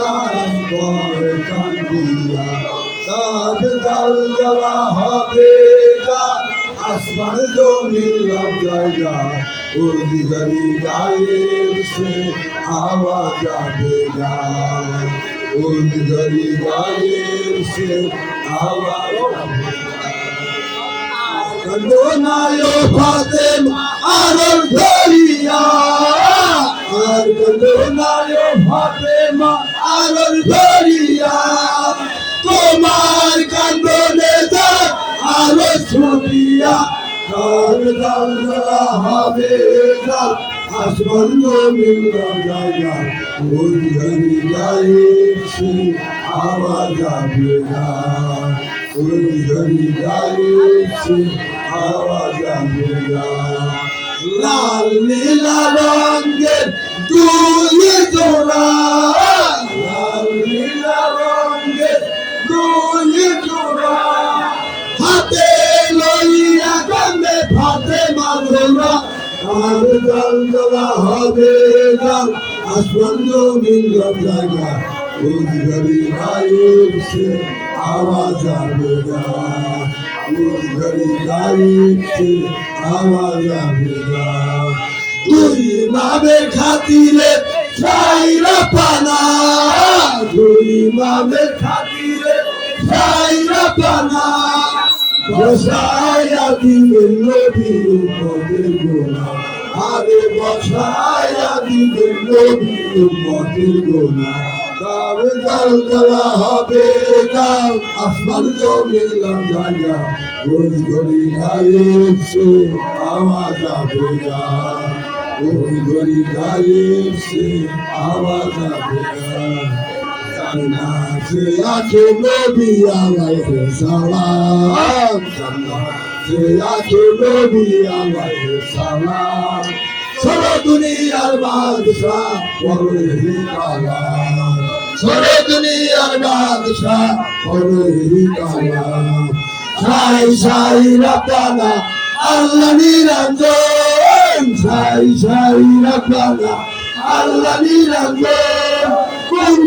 আকাশ করে কান্দিয়া তার জাল জ্বালা হবে গান আসমান জমিন সব জায়গা অধিকারী গায়ের সে আওয়াজ যাবে গান অধিকারী গায়ের সে আওয়াজ কন্দনায় ফাতেমা আরল ধরিয়া আর কন্দনায় ফাতেমা আরল ধরিয়া তোমার কান্দনে যায় আরো ছুটিয়া কাল কাল হবে কাল আসমান জমিন জায়গা ওই ঘরে গায়ে সে আওয়াজ যাবে না ওই ঘরে গায়ে সে আওয়াজ যাবে না লাল নীলা রঙের দুই জোড়া লাল নীলা রঙের দুই জোড়া হাতে লইয়া কান্দে ফাতেমা জোড়া আর জল জলা হবে গান আসমান জমিন সব জায়গা ওই ঘরে গায়ের সে আওয়াজ যাবে না ওই ঘরে গায়ের সে আওয়াজ যাবে না তুই মামের খাতিরে ছাইরা পানা তুই মামের খাতিরে ছাইরা পানা বসায়া দিবেন নবীর উম্মতের গোনা আরে বসায়া দিবেন নবীর উম্মতের গোনা তবে জল জলা হবে গান আসমান জমিন জায়গা ওই ঘরে গায়ের সে আওয়াজ যাবে না ওই ঘরে গায়ের সে আওয়াজ যাবে না জান্নাতে আছে নবী আলাইহি সালাম জান্নাতে আছে নবী আলাইহি সালাম সারা দুনিয়ার বাদশা ওহি কালাম সারা দুনিয়ার বাদশা ওহি কালাম সাই সাই রাব্বানা আল্লাহ নিরঞ্জন সাই সাই রাব্বানা আল্লাহ নিরঞ্জন কোন